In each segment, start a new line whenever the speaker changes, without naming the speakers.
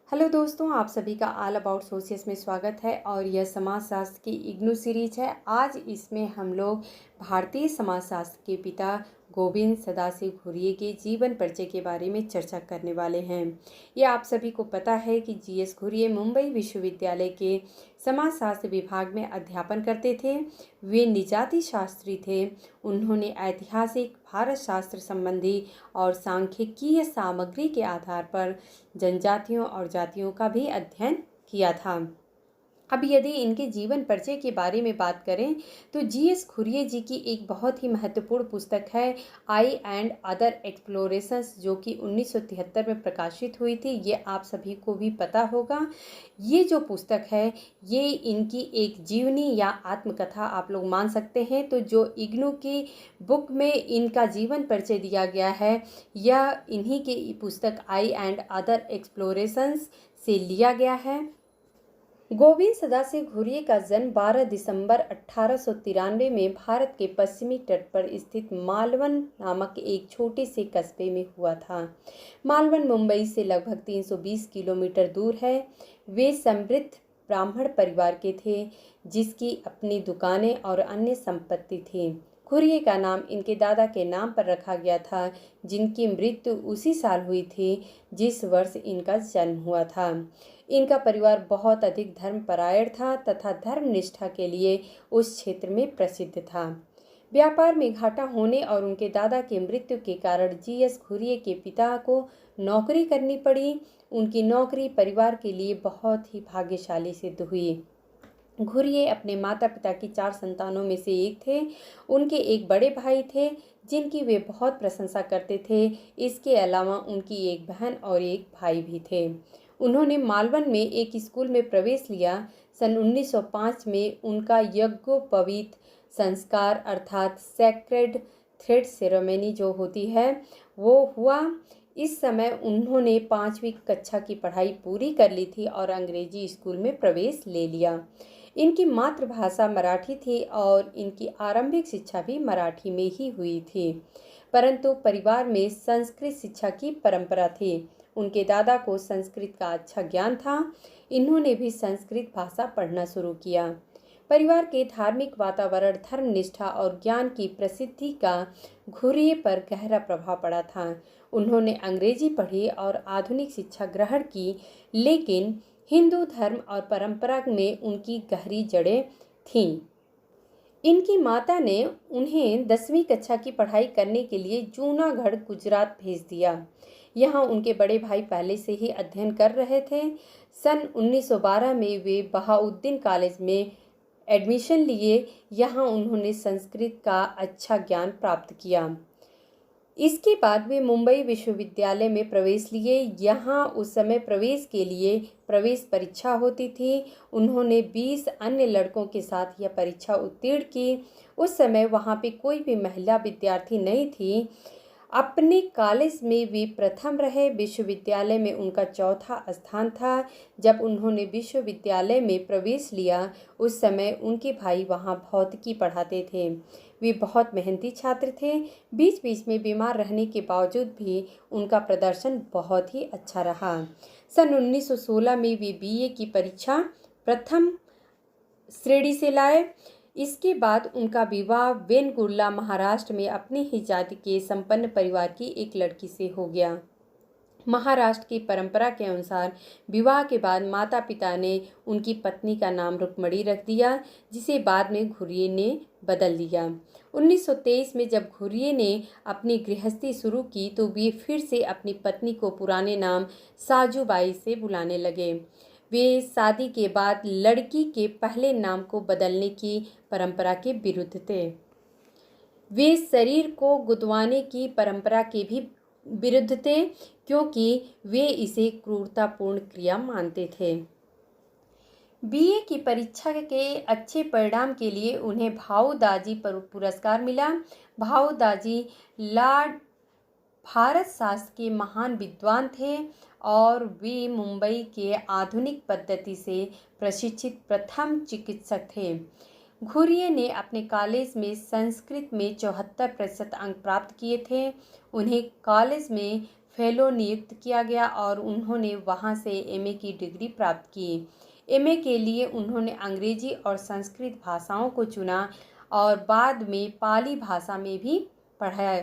Hello दोस्तों, आप सभी का ऑल अबाउट सोशियस में स्वागत है। और यह समाजशास्त्र की इग्नू सीरीज है। आज इसमें हम लोग भारतीय समाजशास्त्र के पिता गोविंद सदाशिव घुरिये के जीवन परिचय के बारे में चर्चा करने वाले हैं। ये आप सभी को पता है कि जीएस घुरिये मुंबई विश्वविद्यालय के समाजशास्त्र विभाग में अध्यापन करते थे। वे निजाति शास्त्री थे। उन्होंने ऐतिहासिक भारत शास्त्र संबंधी और सांख्यिकीय सामग्री के आधार पर जनजातियों और जातियों का भी अध्ययन किया था। अब यदि इनके जीवन परिचय के बारे में बात करें तो जीएस घुरिये जी की एक बहुत ही महत्वपूर्ण पुस्तक है आई एंड अदर एक्सप्लोरेशंस, जो कि 1973 में प्रकाशित हुई थी। ये आप सभी को भी पता होगा। ये जो पुस्तक है ये इनकी एक जीवनी या आत्मकथा आप लोग मान सकते हैं। तो जो इग्नू की बुक में इनका जीवन परिचय दिया गया है यह इन्हीं की पुस्तक आई एंड अदर एक्सप्लोरेशंस से लिया गया है। गोविंद सदाशिव घुरिये का जन्म 12 दिसंबर 1893 में भारत के पश्चिमी तट पर स्थित मालवन नामक एक छोटे से कस्बे में हुआ था। मालवन मुंबई से लगभग 320 किलोमीटर दूर है। वे समृद्ध ब्राह्मण परिवार के थे जिसकी अपनी दुकानें और अन्य संपत्ति थी। घुरिये का नाम इनके दादा के नाम पर रखा गया था, जिनकी मृत्यु उसी साल हुई थी जिस वर्ष इनका जन्म हुआ था। इनका परिवार बहुत अधिक धर्मपरायण था तथा धर्मनिष्ठा के लिए उस क्षेत्र में प्रसिद्ध था। व्यापार में घाटा होने और उनके दादा की मृत्यु के कारण जीएस घुरिये के पिता को नौकरी करनी पड़ी। उनकी नौकरी परिवार के लिए बहुत ही भाग्यशाली सिद्ध हुई। घुरिये अपने माता पिता की 4 संतानों में से एक थे। उनके एक बड़े भाई थे जिनकी वे बहुत प्रशंसा करते थे। इसके अलावा उनकी एक बहन और एक भाई भी थे। उन्होंने मालवन में एक स्कूल में प्रवेश लिया। सन 1905 में उनका यज्ञोपवीत संस्कार अर्थात सैक्रेड थ्रेड सेरेमनी जो होती है वो हुआ। इस समय उन्होंने 5वीं कक्षा की पढ़ाई पूरी कर ली थी और अंग्रेजी स्कूल में प्रवेश ले लिया। इनकी मातृभाषा मराठी थी और इनकी आरंभिक शिक्षा भी मराठी में ही हुई थी, परंतु परिवार में संस्कृत शिक्षा की परंपरा थी। उनके दादा को संस्कृत का अच्छा ज्ञान था। इन्होंने भी संस्कृत भाषा पढ़ना शुरू किया। परिवार के धार्मिक वातावरण, धर्मनिष्ठा और ज्ञान की प्रसिद्धि का घुरिये पर गहरा प्रभाव पड़ा था। उन्होंने अंग्रेजी पढ़ी और आधुनिक शिक्षा ग्रहण की, लेकिन हिंदू धर्म और परंपरा में उनकी गहरी जड़ें थीं। इनकी माता ने उन्हें 10वीं कक्षा की पढ़ाई करने के लिए जूनागढ़ गुजरात भेज दिया। यहाँ उनके बड़े भाई पहले से ही अध्ययन कर रहे थे। सन 1912 में वे बहाउद्दीन कॉलेज में एडमिशन लिए। यहाँ उन्होंने संस्कृत का अच्छा ज्ञान प्राप्त किया। इसके बाद वे मुंबई विश्वविद्यालय में प्रवेश लिए। यहाँ उस समय प्रवेश के लिए प्रवेश परीक्षा होती थी। उन्होंने 20 अन्य लड़कों के साथ यह परीक्षा उत्तीर्ण की। उस समय वहाँ पे कोई भी महिला विद्यार्थी नहीं थी। अपने कॉलेज में वे प्रथम रहे। विश्वविद्यालय में उनका चौथा स्थान था। जब उन्होंने विश्वविद्यालय में प्रवेश लिया उस समय उनके भाई वहाँ भौतिकी पढ़ाते थे। वे बहुत मेहनती छात्र थे। बीच बीच में बीमार रहने के बावजूद भी उनका प्रदर्शन बहुत ही अच्छा रहा। सन 1916 में वे बीए की परीक्षा प्रथम श्रेणी से लाए। इसके बाद उनका विवाह वेनगुर्ला महाराष्ट्र में अपनी ही जाति के संपन्न परिवार की एक लड़की से हो गया। महाराष्ट्र की परंपरा के अनुसार विवाह के बाद माता पिता ने उनकी पत्नी का नाम रुक्मणी रख दिया, जिसे बाद में घुरिये ने बदल दिया। 1923 में जब घुरिये ने अपनी गृहस्थी शुरू की तो वे फिर से अपनी पत्नी को पुराने नाम साजूबाई से बुलाने लगे। वे शादी के बाद लड़की के पहले नाम को बदलने की परंपरा के विरुद्ध थे। वे शरीर को गुदवाने की परंपरा के भी विरुद्ध थे, क्योंकि वे इसे क्रूरतापूर्ण क्रिया मानते थे। बीए की परीक्षा के अच्छे परिणाम के लिए उन्हें भाऊ दाजी पुरस्कार मिला। भाऊ दाजी लॉर्ड भारत शास्त्र के महान विद्वान थे और वे मुंबई के आधुनिक पद्धति से प्रशिक्षित प्रथम चिकित्सक थे। घुरिये ने अपने कॉलेज में संस्कृत में 74% अंक प्राप्त किए थे। उन्हें कॉलेज में फेलो नियुक्त किया गया और उन्होंने वहां से एमए की डिग्री प्राप्त की। एमए के लिए उन्होंने अंग्रेजी और संस्कृत भाषाओं को चुना और बाद में पाली भाषा में भी पढ़ा।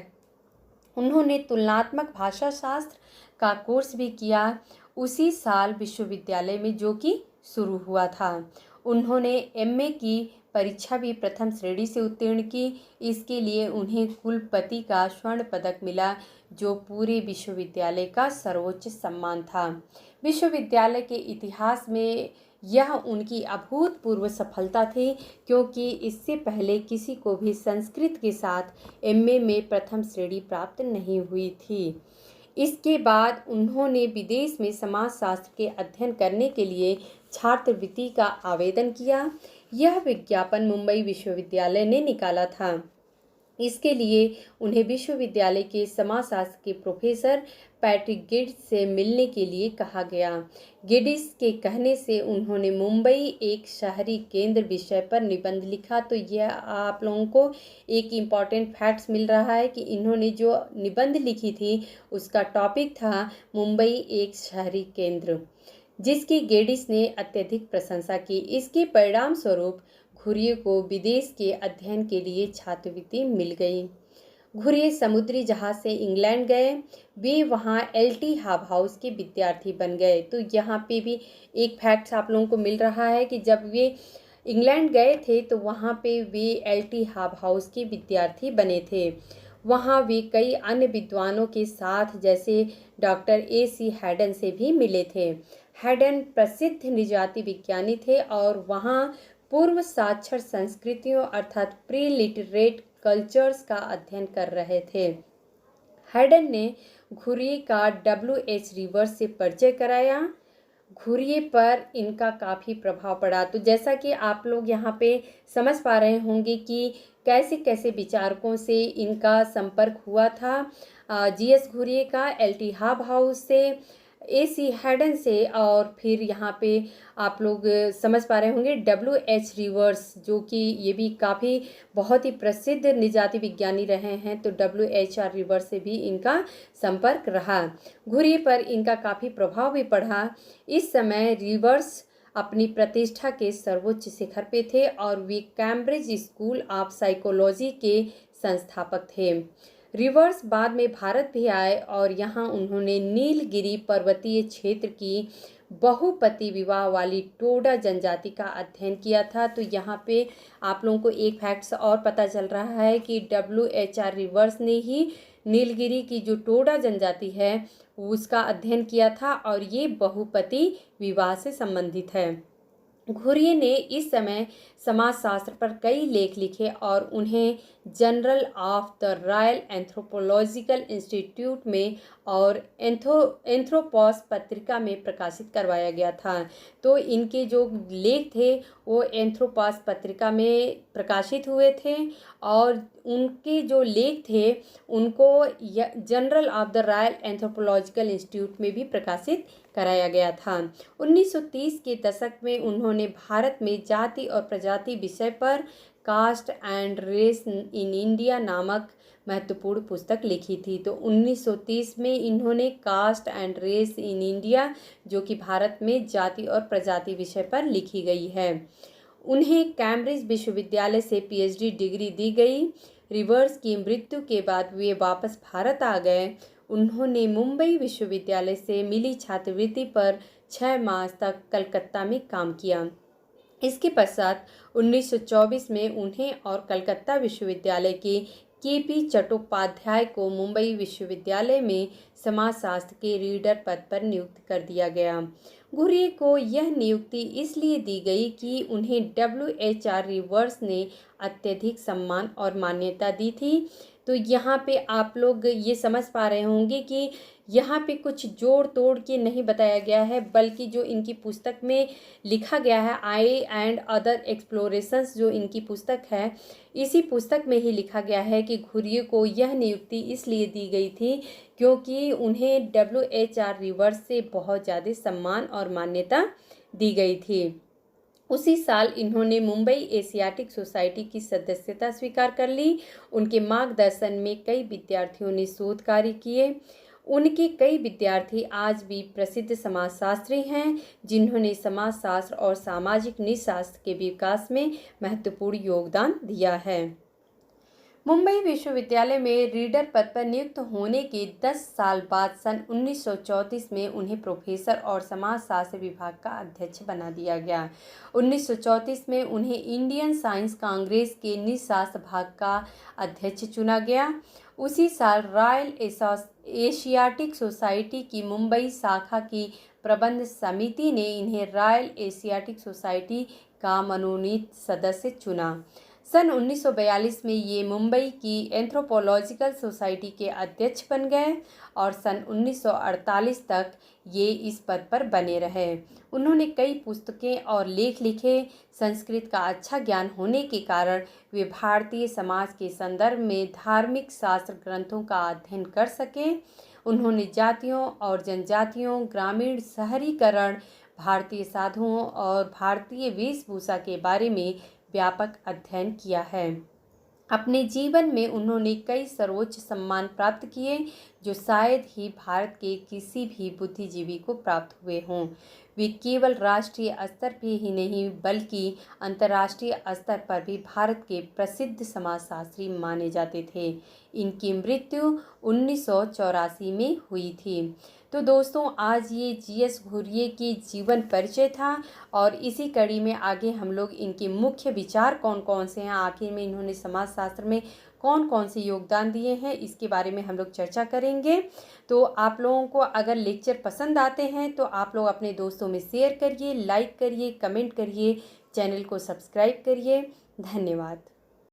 उन्होंने तुलनात्मक भाषा शास्त्र का कोर्स भी किया उसी साल विश्वविद्यालय में, जो कि शुरू हुआ था। उन्होंने एमए की परीक्षा भी प्रथम श्रेणी से उत्तीर्ण की। इसके लिए उन्हें कुलपति का स्वर्ण पदक मिला, जो पूरे विश्वविद्यालय का सर्वोच्च सम्मान था। विश्वविद्यालय के इतिहास में यह उनकी अभूतपूर्व सफलता थी, क्योंकि इससे पहले किसी को भी संस्कृत के साथ एमए में प्रथम श्रेणी प्राप्त नहीं हुई थी। इसके बाद उन्होंने विदेश में समाजशास्त्र के अध्ययन करने के लिए छात्रवृत्ति का आवेदन किया। यह विज्ञापन मुंबई विश्वविद्यालय ने निकाला था। इसके लिए उन्हें विश्वविद्यालय के समाजशास्त्र के प्रोफेसर पैट्रिक गिड्स से मिलने के लिए कहा गया। गिड्स के कहने से उन्होंने मुंबई एक शहरी केंद्र विषय पर निबंध लिखा। तो यह आप लोगों को एक इम्पॉर्टेंट फैक्ट्स मिल रहा है कि इन्होंने जो निबंध लिखी थी उसका टॉपिक था मुंबई एक शहरी केंद्र, जिसकी गेडिस ने अत्यधिक प्रशंसा की। इसके परिणाम स्वरूप घुरिये को विदेश के अध्ययन के लिए छात्रवृत्ति मिल गई। घुरिये समुद्री जहाज से इंग्लैंड गए। वे वहां एलटी हाब हाउस के विद्यार्थी बन गए। तो यहाँ पे भी एक फैक्ट्स आप लोगों को मिल रहा है कि जब वे इंग्लैंड गए थे तो वहाँ पे वे एलटी हाब हाउस के विद्यार्थी बने थे। वहाँ वे कई अन्य विद्वानों के साथ जैसे डॉक्टर AC हैडन से भी मिले थे। हैडन प्रसिद्ध निजाति विज्ञानी थे और वहाँ पूर्व साक्षर संस्कृतियों अर्थात प्री लिटरेट कल्चर्स का अध्ययन कर रहे थे। हैडन ने घुरिये का WH रिवर्स से परिचय कराया। घुरिये पर इनका काफ़ी प्रभाव पड़ा। तो जैसा कि आप लोग यहाँ पे समझ पा रहे होंगे कि कैसे कैसे विचारकों से इनका संपर्क हुआ था। GS घुरिये का LT हाब हाउस से, AC हैडन से, और फिर यहाँ पे आप लोग समझ पा रहे होंगे WH रिवर्स, जो कि ये भी काफ़ी बहुत ही प्रसिद्ध निजाति विज्ञानी रहे हैं। तो WHR रिवर्स से भी इनका संपर्क रहा। घुरिये पर इनका काफ़ी प्रभाव भी पड़ा। इस समय रिवर्स अपनी प्रतिष्ठा के सर्वोच्च शिखर पे थे और वे कैम्ब्रिज स्कूल ऑफ साइकोलॉजी के संस्थापक थे। रिवर्स बाद में भारत भी आए और यहाँ उन्होंने नीलगिरी पर्वतीय क्षेत्र की बहुपति विवाह वाली टोडा जनजाति का अध्ययन किया था। तो यहाँ पे आप लोगों को एक फैक्ट्स और पता चल रहा है कि WHR रिवर्स ने ही नीलगिरी की जो टोडा जनजाति है उसका अध्ययन किया था और ये बहुपति विवाह से संबंधित है। घुरिये ने इस समय समाजशास्त्र पर कई लेख लिखे और उन्हें journal of the royal anthropological institute में और एंथ्रोपॉस पत्रिका में प्रकाशित करवाया गया था। तो इनके जो लेख थे वो एंथ्रोपॉस पत्रिका में प्रकाशित हुए थे और उनके जो लेख थे उनको journal of the royal anthropological institute में भी प्रकाशित कराया गया था। 1930 के दशक में उन्होंने भारत में जाति और प्रजाति विषय पर caste and race in India नामक महत्वपूर्ण पुस्तक लिखी थी। तो 1930 में इन्होंने caste and race in India, जो कि भारत में जाति और प्रजाति विषय पर लिखी गई है। उन्हें कैम्ब्रिज विश्वविद्यालय से PhD डिग्री दी गई। रिवर्स की मृत्यु के बाद वे वापस भारत आ गए। उन्होंने मुंबई विश्वविद्यालय से मिली छात्रवृत्ति पर 6 माह तक कलकत्ता में काम किया। इसके पश्चात 1924 में उन्हें और कलकत्ता विश्वविद्यालय के KP चट्टोपाध्याय को मुंबई विश्वविद्यालय में समाजशास्त्र के रीडर पद पर नियुक्त कर दिया गया। घुरिये को यह नियुक्ति इसलिए दी गई कि उन्हें WHR रिवर्स ने अत्यधिक सम्मान और मान्यता दी थी। तो यहाँ पे आप लोग ये समझ पा रहे होंगे कि यहाँ पे कुछ जोड़ तोड़ के नहीं बताया गया है, बल्कि जो इनकी पुस्तक में लिखा गया है आई एंड अदर एक्सप्लोरेशंस, जो इनकी पुस्तक है, इसी पुस्तक में ही लिखा गया है कि घुरिये को यह नियुक्ति इसलिए दी गई थी क्योंकि उन्हें WHR रिवर्स से बहुत ज़्यादा सम्मान और मान्यता दी गई थी। उसी साल इन्होंने मुंबई एशियाटिक सोसाइटी की सदस्यता स्वीकार कर ली। उनके मार्गदर्शन में कई विद्यार्थियों ने शोध कार्य किए। उनके कई विद्यार्थी आज भी प्रसिद्ध समाजशास्त्री हैं, जिन्होंने समाजशास्त्र और सामाजिक नीतिशास्त्र के विकास में महत्वपूर्ण योगदान दिया है। मुंबई विश्वविद्यालय में रीडर पद पर नियुक्त होने के 10 साल बाद सन 1934 में उन्हें प्रोफेसर और समाजशास्त्र विभाग का अध्यक्ष बना दिया गया। 1934 में उन्हें इंडियन साइंस कांग्रेस के नीतिशास्त्र भाग का अध्यक्ष चुना गया। उसी साल रॉयल एशियाटिक सोसाइटी की मुंबई शाखा की प्रबंध समिति ने इन्हें रॉयल एशियाटिक सोसाइटी का मनोनीत सदस्य चुना। सन 1942 में ये मुंबई की एंथ्रोपोलॉजिकल सोसाइटी के अध्यक्ष बन गए और सन 1948 तक ये इस पद पर बने रहे। उन्होंने कई पुस्तकें और लेख लिखे। संस्कृत का अच्छा ज्ञान होने के कारण वे भारतीय समाज के संदर्भ में धार्मिक शास्त्र ग्रंथों का अध्ययन कर सके। उन्होंने जातियों और जनजातियों, ग्रामीण शहरीकरण, भारतीय साधुओं और भारतीय वेशभूषा के बारे में व्यापक अध्ययन किया है। अपने जीवन में उन्होंने कई सर्वोच्च सम्मान प्राप्त किए, जो शायद ही भारत के किसी भी बुद्धिजीवी को प्राप्त हुए हों। वे केवल राष्ट्रीय स्तर पर ही नहीं बल्कि अंतर्राष्ट्रीय स्तर पर भी भारत के प्रसिद्ध समाजशास्त्री माने जाते थे। इनकी मृत्यु 1984 में हुई थी। तो दोस्तों, आज ये जीएस घुरिये की जीवन परिचय था और इसी कड़ी में आगे हम लोग इनके मुख्य विचार कौन कौन से हैं, आखिर में इन्होंने समाजशास्त्र में कौन कौन से योगदान दिए हैं, इसके बारे में हम लोग चर्चा करेंगे। तो आप लोगों को अगर लेक्चर पसंद आते हैं तो आप लोग अपने दोस्तों में शेयर करिए, लाइक करिए, कमेंट करिए, चैनल को सब्सक्राइब करिए। धन्यवाद।